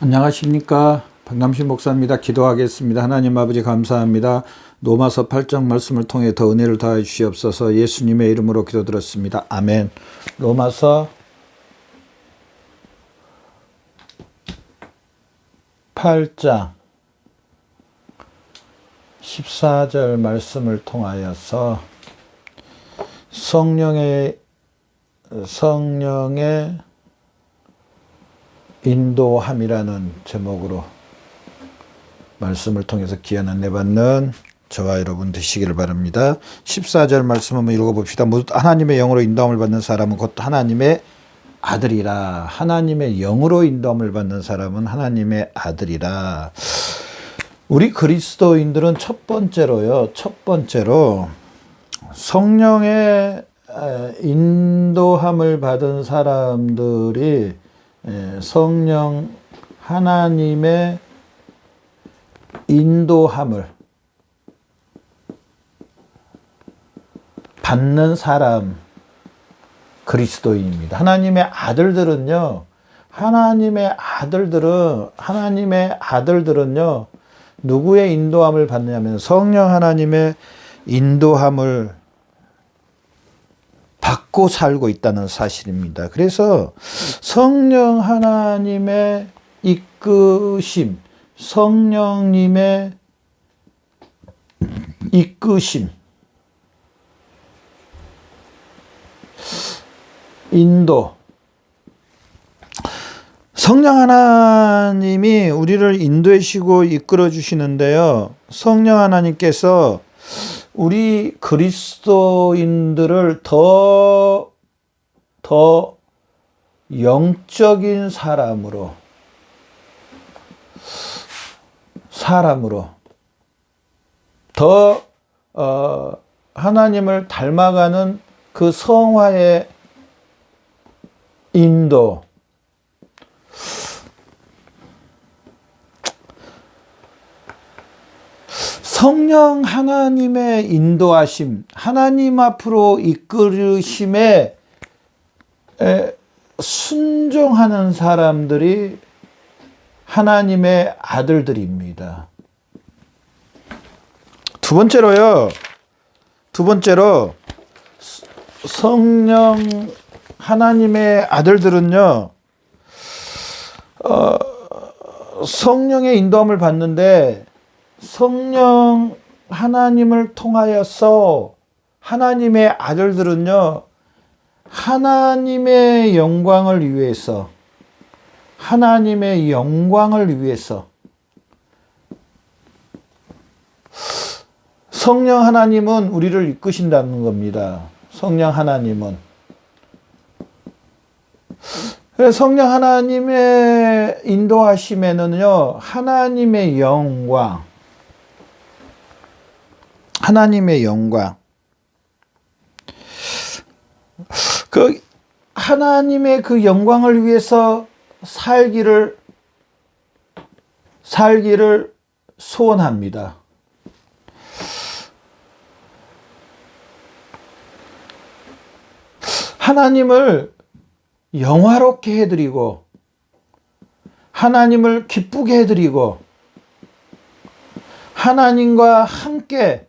안녕하십니까. 박남신 목사입니다. 기도하겠습니다. 하나님 아버지 감사합니다. 로마서 8장 말씀을 통해 더 은혜를 더해 주시옵소서. 예수님의 이름으로 기도드렸습니다. 아멘. 로마서 8장 14절 말씀을 통하여서 성령의 인도함이라는 제목으로 말씀을 통해서 귀한 은혜 받는 저와 여러분 되시기를 바랍니다. 14절 말씀 한번 읽어봅시다. 하나님의 영으로 인도함을 받는 사람은 곧 하나님의 아들이라. 하나님의 영으로 인도함을 받는 사람은 하나님의 아들이라. 우리 그리스도인들은 첫 번째로 성령의 인도함을 받은 사람들이 성령 하나님의 인도함을 받는 사람 그리스도인입니다. 하나님의 아들들은요 누구의 인도함을 받느냐면 성령 하나님의 인도함을 받고 살고 있다는 사실입니다. 그래서 성령 하나님의 이끄심, 성령님의 이끄심, 인도. 성령 하나님이 우리를 인도하시고 이끌어 주시는데요. 성령 하나님께서 우리 그리스도인들을 더 영적인 사람으로 더 하나님을 닮아가는 그 성화의 인도, 성령 하나님의 인도하심, 하나님 앞으로 이끌으심에 순종하는 사람들이 하나님의 아들들입니다. 두 번째로 성령 하나님의 아들들은요, 성령의 인도함을 받는데 성령 하나님을 통하여서 하나님의 아들들은요, 하나님의 영광을 위해서 성령 하나님은 우리를 이끄신다는 겁니다. 성령 하나님은. 그래서 성령 하나님의 인도하심에는요, 하나님의 영광, 그 하나님의 그 영광을 위해서 살기를 소원합니다. 하나님을 영화롭게 해드리고 하나님을 기쁘게 해드리고 하나님과 함께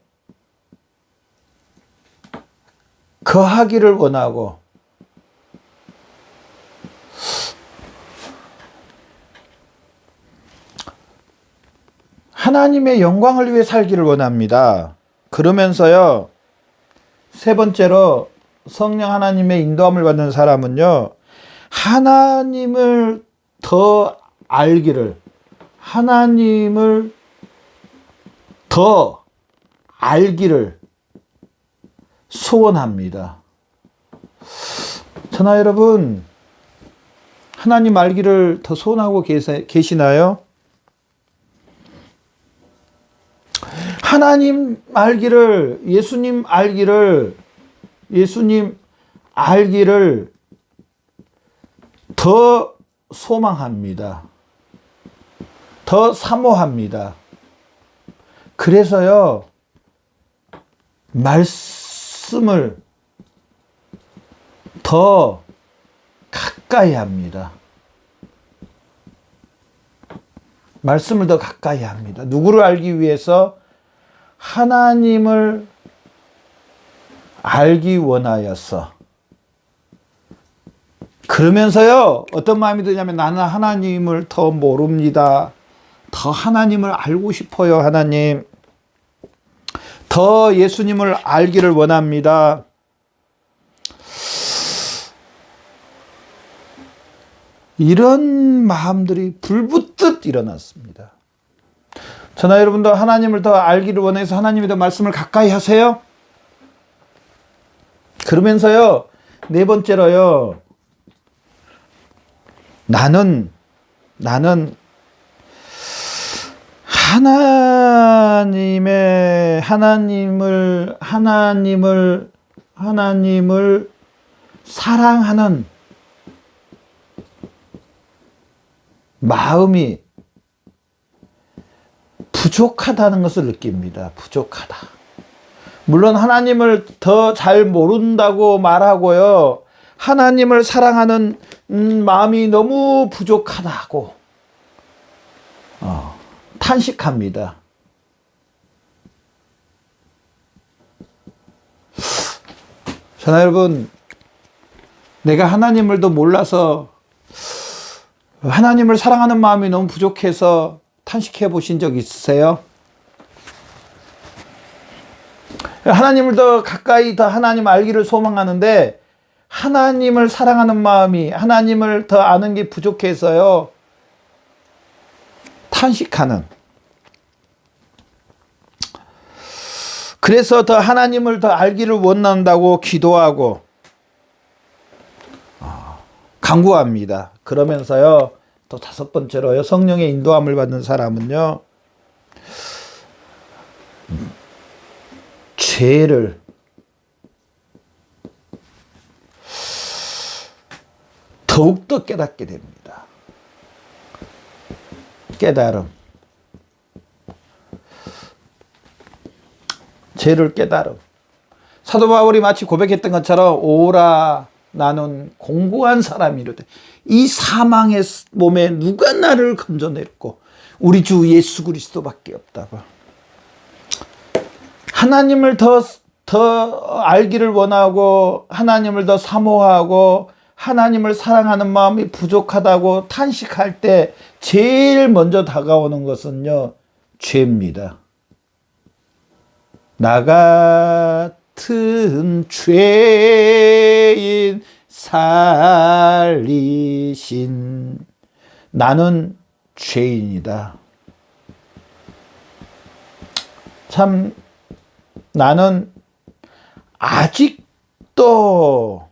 거하기를 원하고 하나님의 영광을 위해 살기를 원합니다. 그러면서요, 세 번째로 성령 하나님의 인도함을 받는 사람은요, 하나님을 더 알기를 소원합니다. 저나 여러분, 하나님 알기를 더 소원하고 계시나요? 하나님 알기를, 예수님 알기를 더 소망합니다. 더 사모합니다. 그래서요, 말씀을 더 가까이 합니다. 말씀을 더 가까이 합니다. 누구를 알기 위해서? 하나님을 알기 원하여서. 그러면서요, 어떤 마음이 드냐면 나는 하나님을 더 모릅니다. 더 하나님을 알고 싶어요, 하나님. 더 예수님을 알기를 원합니다. 이런 마음들이 불붙듯 일어났습니다. 저나 여러분도 하나님을 더 알기를 원해서 하나님의 더 말씀을 가까이 하세요. 그러면서요, 네 번째로요, 나는 하나님을 사랑하는 마음이 부족하다는 것을 느낍니다. 부족하다. 물론 하나님을 더 잘 모른다고 말하고요, 하나님을 사랑하는 마음이 너무 부족하다고 탄식합니다. 저나 여러분, 내가 하나님을 더 몰라서 하나님을 사랑하는 마음이 너무 부족해서 탄식해 보신 적 있으세요? 하나님을 더 가까이 더 하나님 알기를 소망하는데 하나님을 사랑하는 마음이, 하나님을 더 아는 게 부족해서요, 탄식하는. 그래서 더 하나님을 더 알기를 원한다고 기도하고 간구합니다. 그러면서요, 또 다섯 번째로요, 성령의 인도함을 받는 사람은요, 죄를 더욱더 깨닫게 됩니다. 깨달음. 죄를 깨달음. 사도 바울이 마치 고백했던 것처럼 오라 나는 공고한 사람이로되 이 사망의 몸에 누가 나를 건져냈고 우리 주 예수 그리스도밖에 없다고. 하나님을 더 알기를 원하고 하나님을 더 사모하고 하나님을 사랑하는 마음이 부족하다고 탄식할 때 제일 먼저 다가오는 것은요, 죄입니다. 나 같은 죄인 살리신 나는 죄인이다. 참 나는 아직도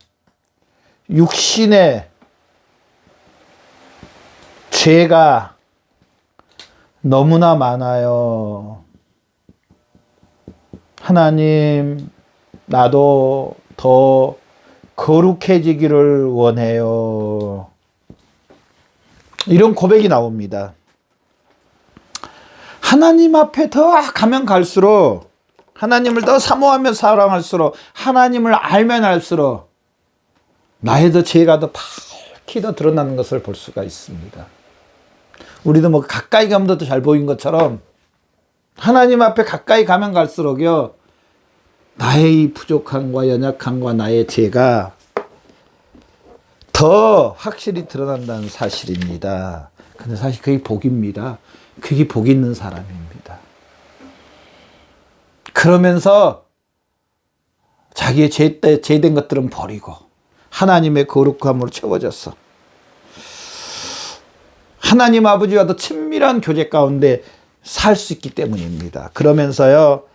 육신의 죄가 너무나 많아요. 하나님, 나도 더 거룩해지기를 원해요. 이런 고백이 나옵니다. 하나님 앞에 더 가면 갈수록, 하나님을 더 사모하며 사랑할수록, 하나님을 알면 알수록 나의 더 죄가 더 밝히 더 드러나는 것을 볼 수가 있습니다. 우리도 뭐 가까이 가면 더 잘 보인 것처럼 하나님 앞에 가까이 가면 갈수록요, 나의 이 부족함과 연약함과 나의 죄가 더 확실히 드러난다는 사실입니다. 근데 사실 그게 복입니다. 그게 복 있는 사람입니다. 그러면서 자기의 죄된 것들은 버리고 하나님의 거룩함으로 채워졌어. 하나님 아버지와 더 친밀한 교제 가운데 살 수 있기 때문입니다. 그러면서요,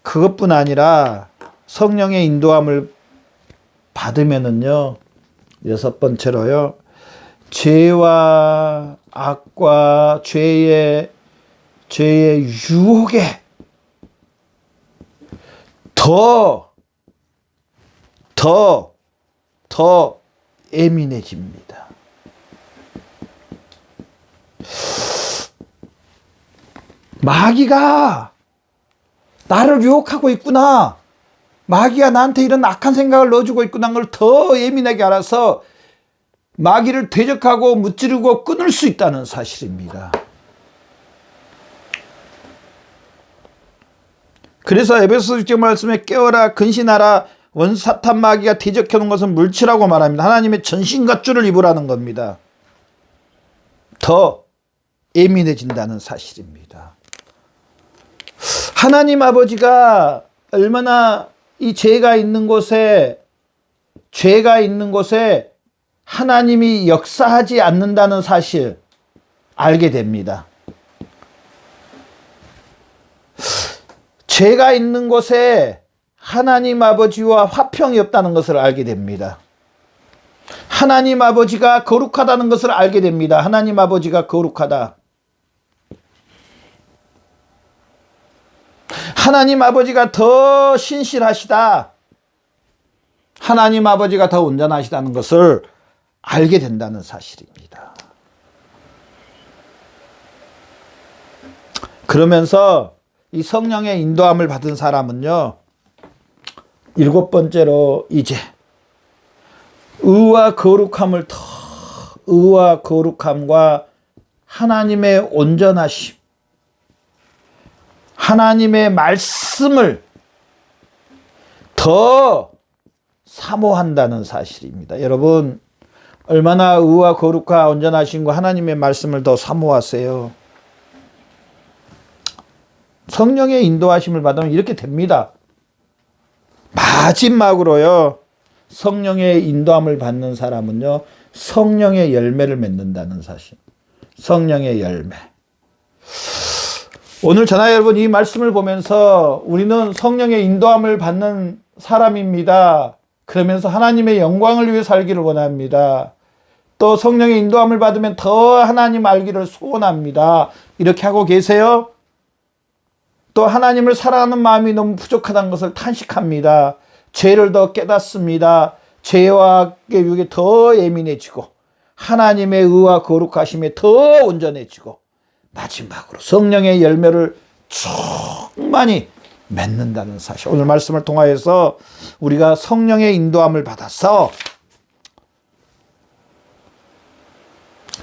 그것뿐 아니라 성령의 인도함을 받으면은요, 여섯 번째로요, 죄와 악과 죄의 유혹에 더 예민해집니다. 마귀가 나를 유혹하고 있구나, 마귀가 나한테 이런 악한 생각을 넣어주고 있구나 걸 더 예민하게 알아서 마귀를 대적하고 무찌르고 끊을 수 있다는 사실입니다. 그래서 에베소 6장 말씀에 깨어라 근신하라 원사탄 마귀가 대적해 놓은 것은 물치라고 말합니다. 하나님의 전신갑주를 입으라는 겁니다. 더 예민해진다는 사실입니다. 하나님 아버지가 얼마나 이 죄가 있는 곳에 하나님이 역사하지 않는다는 사실 알게 됩니다. 죄가 있는 곳에 하나님 아버지와 화평이 없다는 것을 알게 됩니다. 하나님 아버지가 거룩하다는 것을 알게 됩니다. 하나님 아버지가 거룩하다. 하나님 아버지가 더 신실하시다. 하나님 아버지가 더 온전하시다는 것을 알게 된다는 사실입니다. 그러면서 이 성령의 인도함을 받은 사람은요, 7번째로 이제 의와 거룩함과 하나님의 온전하심, 하나님의 말씀을 더 사모한다는 사실입니다. 여러분, 얼마나 의와 거룩과 온전하심과 하나님의 말씀을 더 사모하세요? 성령의 인도하심을 받으면 이렇게 됩니다. 마지막으로요, 성령의 인도함을 받는 사람은요, 성령의 열매를 맺는다는 사실. 성령의 열매. 오늘 전하 여러분, 이 말씀을 보면서 우리는 성령의 인도함을 받는 사람입니다. 그러면서 하나님의 영광을 위해 살기를 원합니다. 또 성령의 인도함을 받으면 더 하나님 알기를 소원합니다. 이렇게 하고 계세요? 또 하나님을 사랑하는 마음이 너무 부족하다는 것을 탄식합니다. 죄를 더 깨닫습니다. 죄와 유혹에 더 예민해지고 하나님의 의와 거룩하심에 더 온전해지고 마지막으로 성령의 열매를 충만히 맺는다는 사실. 오늘 말씀을 통하여서 우리가 성령의 인도함을 받아서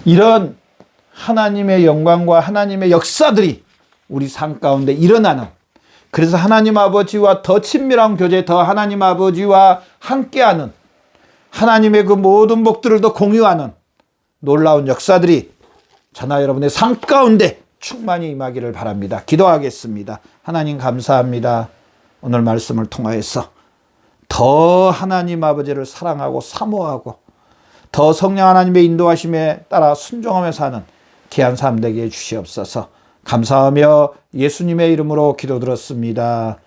이런 하나님의 영광과 하나님의 역사들이 우리 삶 가운데 일어나는, 그래서 하나님 아버지와 더 친밀한 교제, 더 하나님 아버지와 함께하는, 하나님의 그 모든 복들을 더 공유하는 놀라운 역사들이 저나 여러분의 삶 가운데 충만히 임하기를 바랍니다. 기도하겠습니다. 하나님 감사합니다. 오늘 말씀을 통하여서 더 하나님 아버지를 사랑하고 사모하고 더 성령 하나님의 인도하심에 따라 순종하며 사는 귀한 삶 되게 해주시옵소서. 감사하며 예수님의 이름으로 기도드렸습니다.